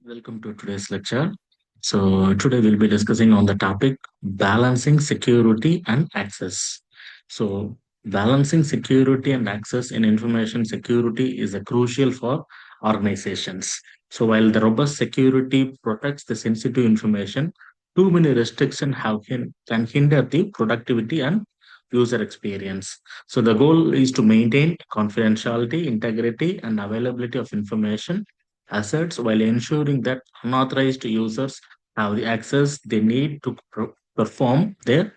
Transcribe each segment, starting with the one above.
Welcome to today's lecture. Today we'll be discussing on the topic balancing security and access. So, balancing security and access in information security is a crucial for organizations. So, while the robust security protects the sensitive information, too many restrictions can hinder the productivity and user experience. So, the goal is to maintain confidentiality, integrity, and availability of information assets while ensuring that unauthorized users have the access they need to perform their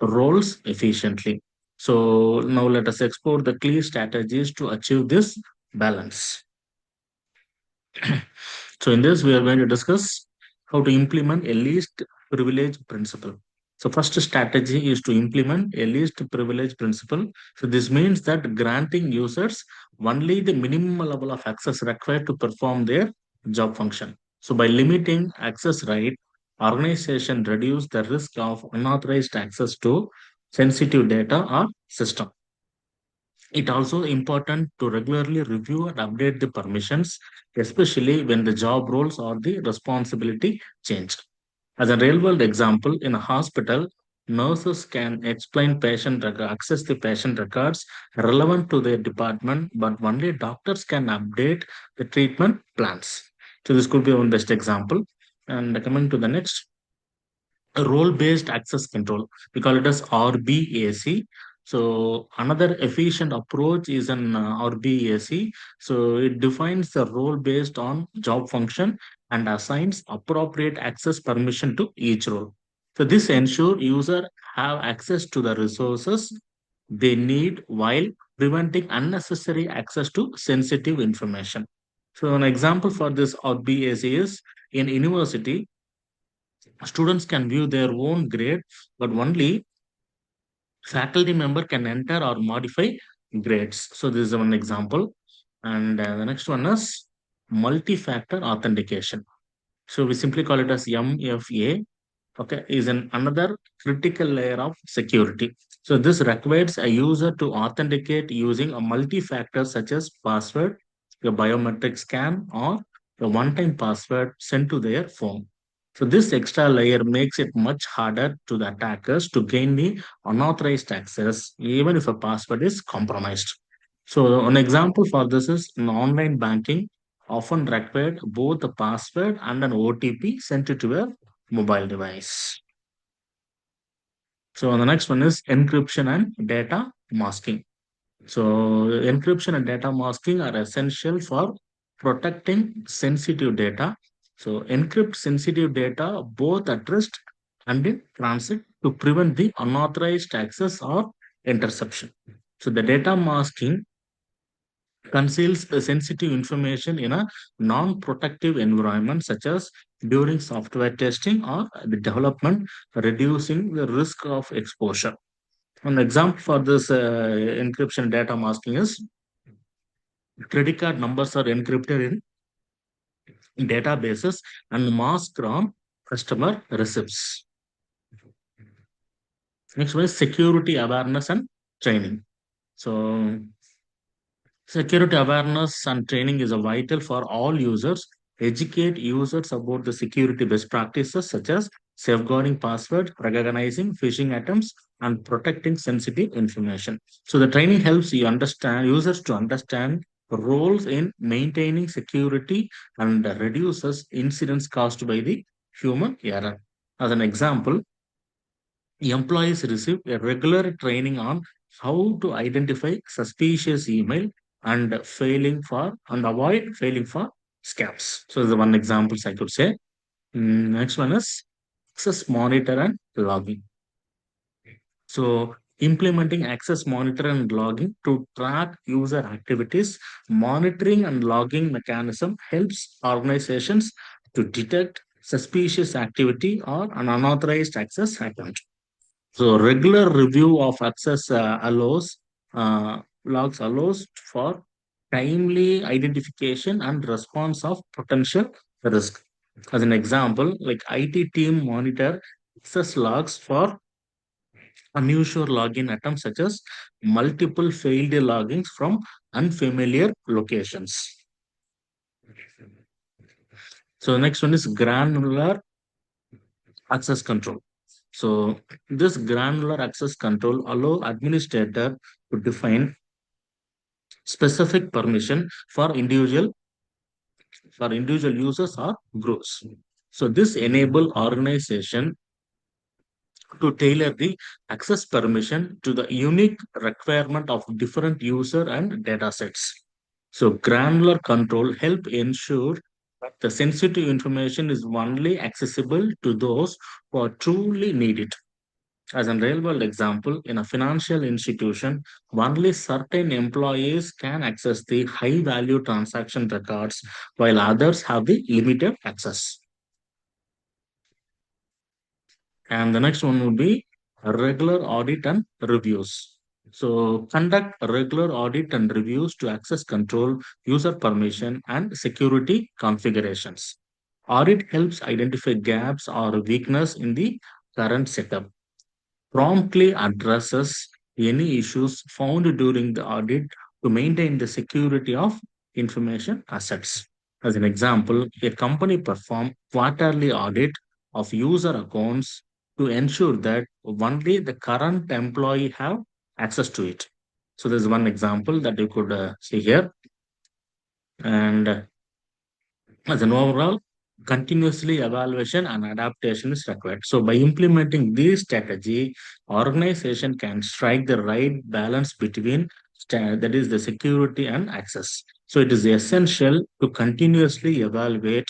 roles efficiently. So now let us explore the clear strategies to achieve this balance. So in this, we are going to discuss how to implement a least privilege principle. So first strategy is to implement a least privilege principle. So this means that granting users only the minimum level of access required to perform their job function. So by limiting access right, organization reduce the risk of unauthorized access to sensitive data or system. It also important to regularly review and update the permissions, especially when the job roles or the responsibility change. As a real-world example, in a hospital, nurses can access the patient records relevant to their department, but only doctors can update the treatment plans. So this could be one best example. And coming to the next, role-based access control. We call it as RBAC. So another efficient approach is an RBAC. So it defines the role based on job function and assigns appropriate access permission to each role. So this ensure user have access to the resources they need while preventing unnecessary access to sensitive information. So an example for this RBAC is in university, students can view their own grade, but only faculty member can enter or modify grades. So this is one example. And the next one is multi-factor authentication. So we simply call it as MFA. Okay, is another critical layer of security. So this requires a user to authenticate using a multi-factor such as password, a biometric scan, or a one-time password sent to their phone. So this extra layer makes it much harder to the attackers to gain the unauthorized access, even if a password is compromised. So an example for this is in online banking often required both a password and an OTP sent to a mobile device. So the next one is encryption and data masking. So encryption and data masking are essential for protecting sensitive data. So encrypt sensitive data both at rest and in transit to prevent the unauthorized access or interception. So the data masking conceals the sensitive information in a non-protective environment such as during software testing or the development, reducing the risk of exposure. An example for this encryption data masking is credit card numbers are encrypted in databases and masked on customer receipts. Next one is security awareness and training. So security awareness and training is a vital for all users. Educate users about the security best practices such as safeguarding password, recognizing phishing attempts, and protecting sensitive information. So the training helps you understand users to understand roles in maintaining security and reduces incidents caused by the human error. As an example, employees receive a regular training on how to identify suspicious email and avoid failing for scams. So the one example I could say. Next one is access monitor and logging. So implementing access monitor and logging to track user activities, monitoring and logging mechanism helps organizations to detect suspicious activity or an unauthorized access account. So regular review of access logs allows for timely identification and response of potential risk. As an example, like IT team monitor access logs for unusual login attempts such as multiple failed logins from unfamiliar locations. So next one is granular access control. So this granular access control allow administrator to define specific permission for individual users or groups. So this enable organization to tailor the access permission to the unique requirement of different user and data sets. So granular control help ensure that the sensitive information is only accessible to those who truly need it. As a real world example, in a financial institution, only certain employees can access the high value transaction records while others have the limited access. And the next one would be regular audit and reviews. So conduct regular audit and reviews to access control, user permission, and security configurations. Audit helps identify gaps or weakness in the current setup, promptly addresses any issues found during the audit to maintain the security of information assets. As an example, a company performs quarterly audit of user accounts to ensure that only the current employee have access to it. So there's one example that you could see here. And as an overall, continuously evaluation and adaptation is required. So by implementing this strategy, organization can strike the right balance between that is the security and access. So it is essential to continuously evaluate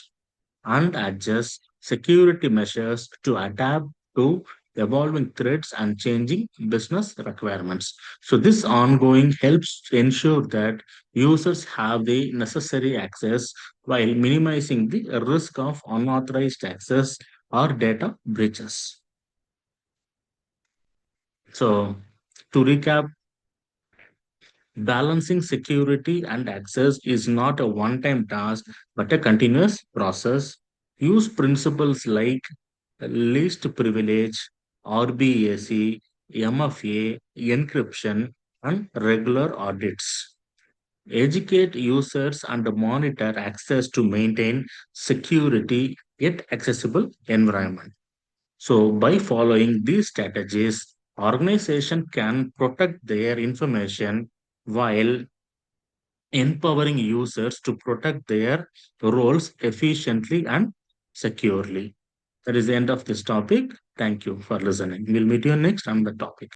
and adjust security measures to adapt to evolving threats and changing business requirements. So, this ongoing helps to ensure that users have the necessary access while minimizing the risk of unauthorized access or data breaches. So, to recap, balancing security and access is not a one time task but a continuous process. Use principles like least privilege, RBAC, MFA, encryption, and regular audits. Educate users and monitor access to maintain security yet accessible environment. So by following these strategies, organization can protect their information while empowering users to protect their roles efficiently and securely. That is the end of this topic. Thank you for listening. We'll meet you next on the topic.